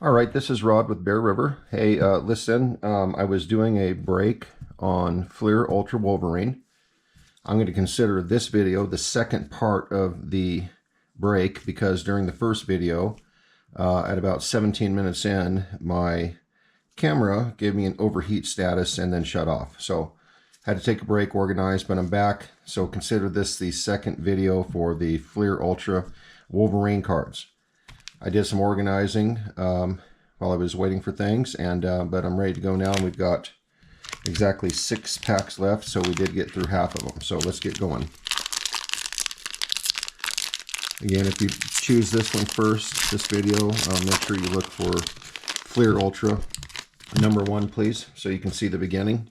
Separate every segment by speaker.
Speaker 1: All right, this is Rod with Bear River. Hey, listen, I was doing a break on Fleer Ultra Wolverine. I'm going to consider this video the second part of the break because during the first video, at about 17 minutes in, my camera gave me an overheat status and then shut off. So had to take a break, organize, but I'm back. So consider this the second video for the Fleer Ultra Wolverine cards. I did some organizing while I was waiting for things, and but I'm ready to go now, and we've got exactly 6 packs left, so we did get through half of them. So let's get going. Again, if you choose this one first, this video, make sure you look for Fleer Ultra #1, please, so you can see the beginning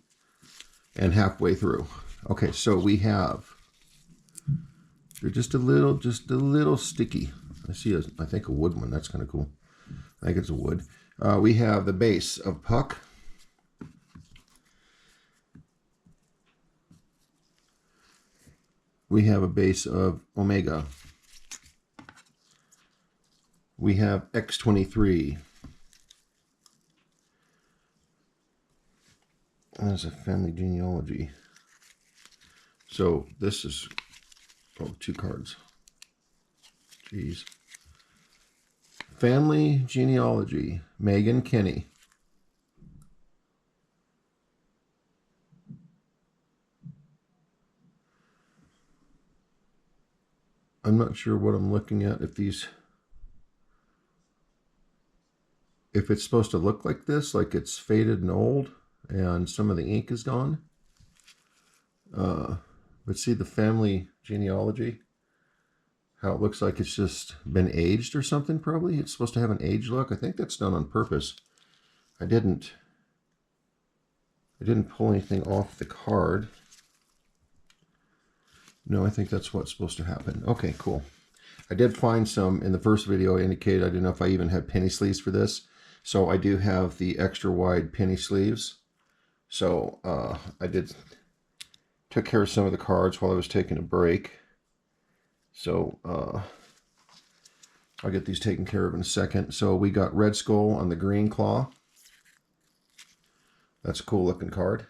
Speaker 1: and halfway through. Okay, so we have, they're just a little sticky. I see, I think a wood one. That's kind of cool. I think it's a wood. We have the base of Puck. We have a base of Omega. We have X-23. That's a family genealogy. So this is, oh, 2 cards. Jeez. Family genealogy, Megan Kinney. I'm not sure what I'm looking at, if it's supposed to look like this, like it's faded and old, and some of the ink is gone. But see the family genealogy, how it looks like it's just been aged or something, probably. It's supposed to have an age look. I think that's done on purpose. I didn't pull anything off the card. No, I think that's what's supposed to happen. Okay, cool. I did find some in the first video. I indicated I didn't know if I even had penny sleeves for this. So I do have the extra wide penny sleeves. So I took care of some of the cards while I was taking a break. So I'll get these taken care of in a second. So we got Red Skull on the green claw. That's a cool looking card.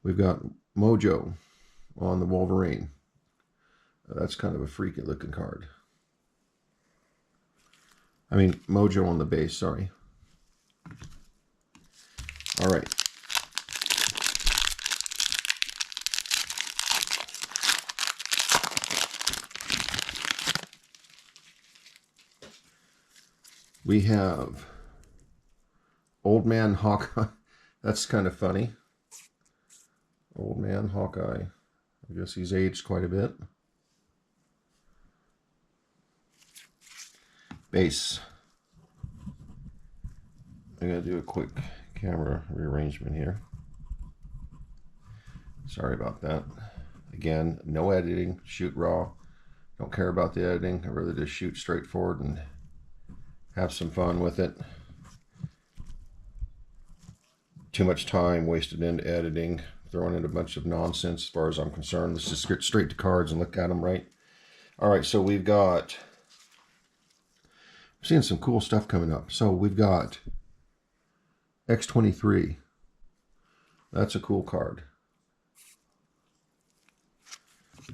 Speaker 1: We've got Mojo on the Wolverine. That's kind of a freaky looking card. I mean, Mojo on the base, sorry. All right. We have Old Man Hawkeye. That's kind of funny. Old Man Hawkeye. I guess he's aged quite a bit. Base. I gotta do a quick camera rearrangement here. Sorry about that. Again, no editing, shoot raw. Don't care about the editing. I rather just shoot straight forward and have some fun with it. Too much time wasted into editing, throwing in a bunch of nonsense as far as I'm concerned. Let's just get straight to cards and look at them, right? All right, so we've got, I'm seeing some cool stuff coming up. So we've got X-23. That's a cool card.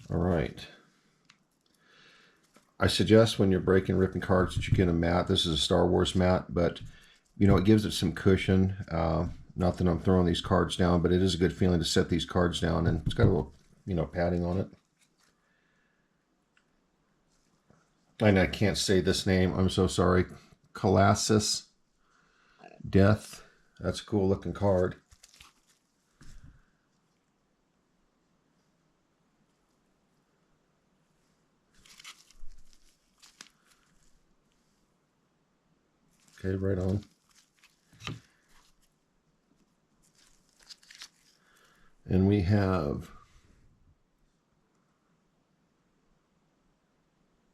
Speaker 1: All right. I suggest when you're breaking, ripping cards that you get a mat. This is a Star Wars mat, but you know, it gives it some cushion. Not that I'm throwing these cards down, but it is a good feeling to set these cards down, and it's got a little, you know, padding on it. And I can't say this name. I'm so sorry. Colossus Death. That's a cool looking card. Okay, right on. And we have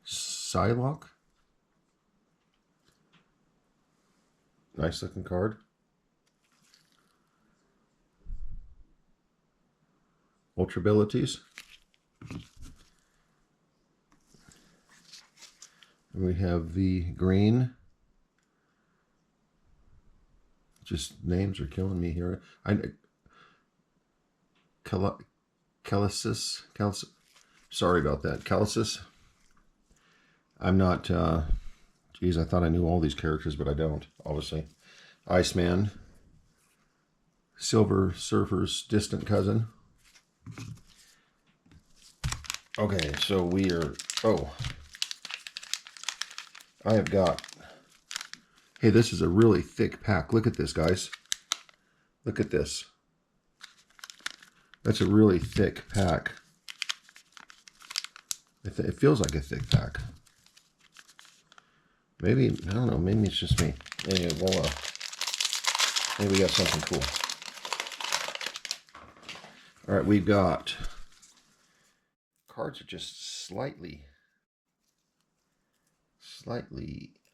Speaker 1: Psylocke. Nice looking card. Ultra abilities. And we have the green. Just names are killing me here. Calicis. Sorry about that. Calicis. I'm not, geez, I thought I knew all these characters, but I don't, obviously. Iceman. Silver Surfer's distant cousin. Okay, so we are, oh. I have got, hey, this is a really thick pack. Look at this, guys. Look at this. That's a really thick pack. It feels like a thick pack. Maybe, I don't know, maybe it's just me. Anyway, well, maybe we got something cool. All right, we've got, cards are just slightly,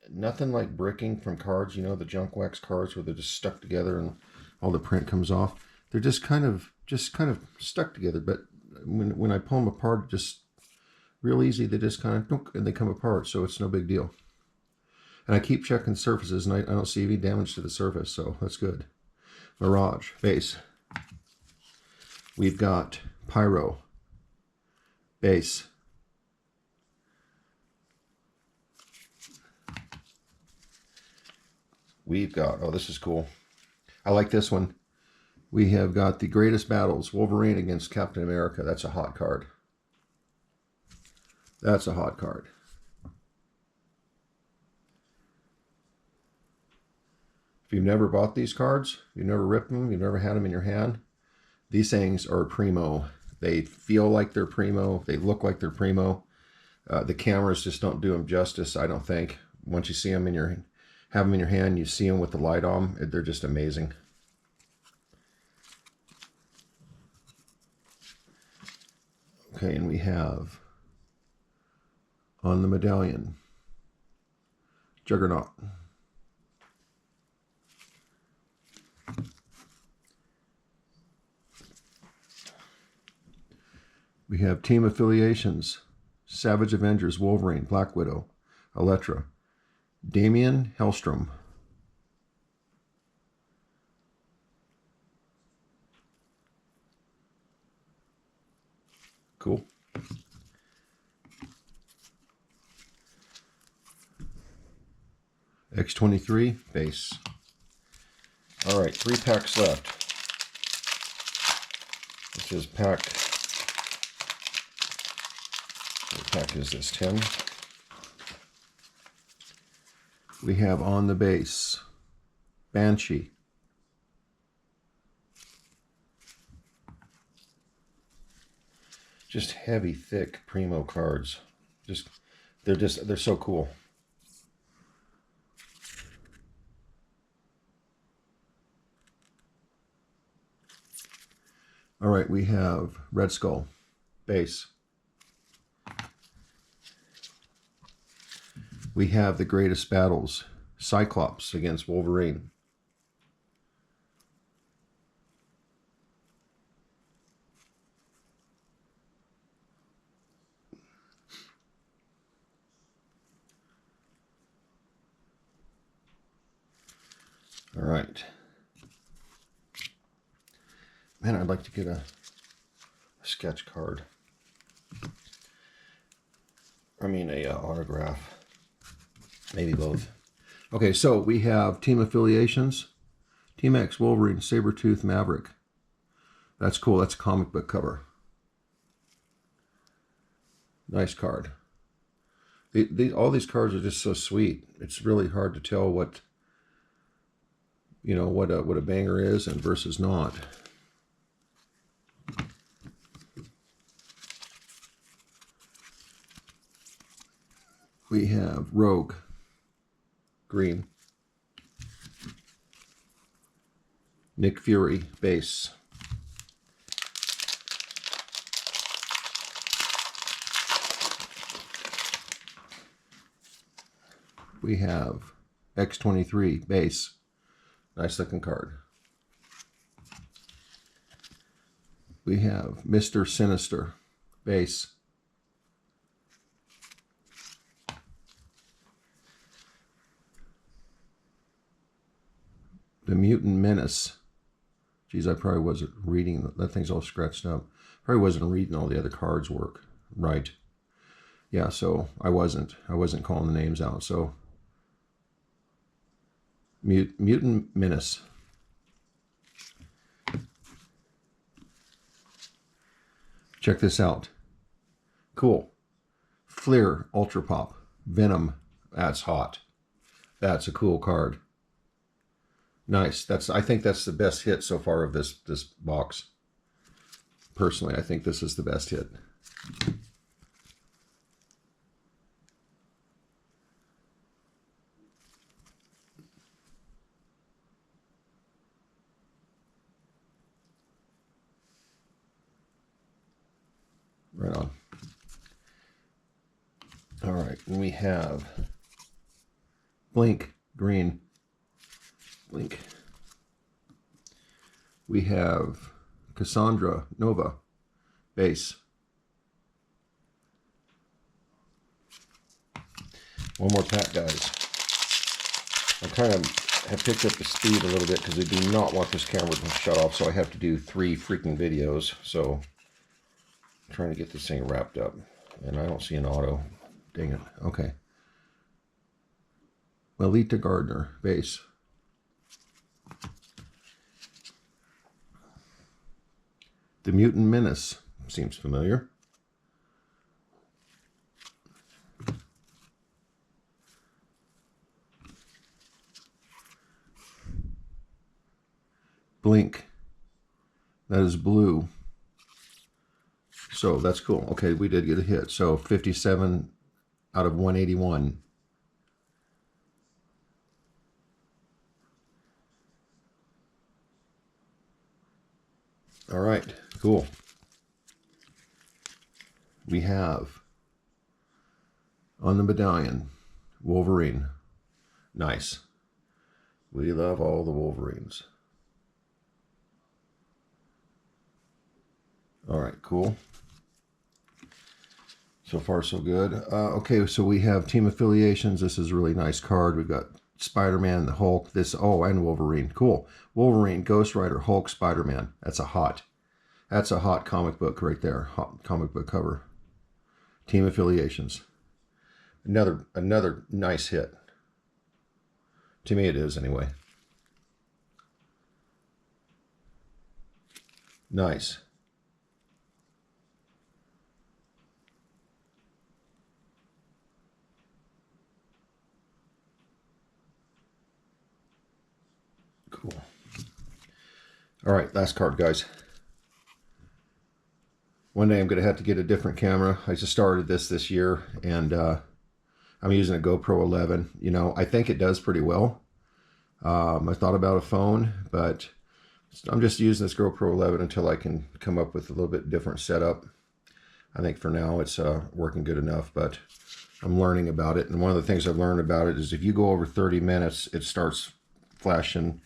Speaker 1: nothing like bricking from cards, you know, the junk wax cards where they're just stuck together and all the print comes off. They're just kind of stuck together, but when I pull them apart, just real easy, they just kind of, and they come apart, so it's no big deal. And I keep checking surfaces, and I don't see any damage to the surface, so that's good. Mirage, base. We've got Pyro, base. We've got, oh, this is cool. I like this one. We have got the Greatest Battles, Wolverine against Captain America. That's a hot card. That's a hot card. If you've never bought these cards, you've never ripped them, you've never had them in your hand, these things are primo. They feel like they're primo. They look like they're primo. The cameras just don't do them justice, I don't think. Once you see them in your, have them in your hand, you see them with the light on, they're just amazing. Okay, and we have on the medallion, Juggernaut. We have team affiliations, Savage Avengers, Wolverine, Black Widow, Elektra, Damian Hellstrom. Cool. X-23, base. All right, 3 packs left. This is pack, what pack is this, 10? We have on the base, Banshee. Just heavy, thick, primo cards. They're so cool. All right, we have Red Skull, base. We have the Greatest Battles, Cyclops against Wolverine. All right. Man, I'd like to get a sketch card. I mean, a autograph. Maybe both. Okay, so we have team affiliations. Team X, Wolverine, Sabretooth, Maverick. That's cool. That's a comic book cover. Nice card. All these cards are just so sweet. It's really hard to tell what, you know, what a banger is and versus not. We have Rogue, green. Nick Fury, base. We have X-23, base. Nice looking card. We have Mr. Sinister, base. The Mutant Menace. Geez, I probably wasn't reading. That thing's all scratched up. Probably wasn't reading all the other cards work. Right. Yeah, so I wasn't calling the names out. So Mutant Menace. Check this out. Cool. Fleer Ultra Pop. Venom. That's hot. That's a cool card. Nice. I think that's the best hit so far of this box. Personally, I think this is the best hit. Right on. All right, and we have Blink Green. Blink. We have Cassandra Nova base. One more pack, guys. I kind of have picked up the speed a little bit because I do not want this camera to shut off, so I have to do 3 freaking videos. So I'm trying to get this thing wrapped up, and I don't see an auto. Dang it. Okay. Melita Gardner base. The Mutant Menace seems familiar. Blink. That is blue. So that's cool. Okay, we did get a hit. So 57 out of 181. All right, cool. We have on the medallion, Wolverine. Nice. We love all the Wolverines. All right, cool. So far, so good. Okay, so we have team affiliations. This is a really nice card. We've got Spider-Man, the Hulk, and Wolverine. Cool. Wolverine, Ghost Rider, Hulk, Spider-Man. That's a hot comic book right there. Hot comic book cover. Team affiliations. Another nice hit. To me it is anyway. Nice. Cool. All right, last card, guys. One day I'm going to have to get a different camera. I just started this year, and I'm using a GoPro 11. You know, I think it does pretty well. I thought about a phone, but I'm just using this GoPro 11 until I can come up with a little bit different setup. I think for now it's working good enough, but I'm learning about it. And one of the things I've learned about it is if you go over 30 minutes, it starts flashing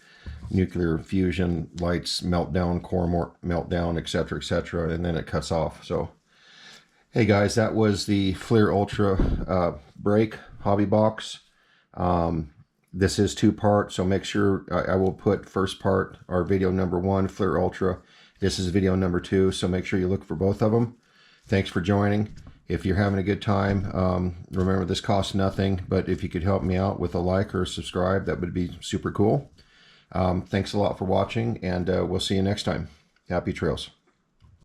Speaker 1: nuclear fusion lights, meltdown, core meltdown, etc., and then it cuts off. So hey guys, that was the Fleer Ultra break hobby box. This is 2-part, so make sure I will put first part, our video number 1, Fleer Ultra. This is video number 2, so make sure you look for both of them. Thanks for joining. If you're having a good time, remember this costs nothing, but if you could help me out with a like or a subscribe, that would be super cool. Thanks a lot for watching, and we'll see you next time. Happy trails.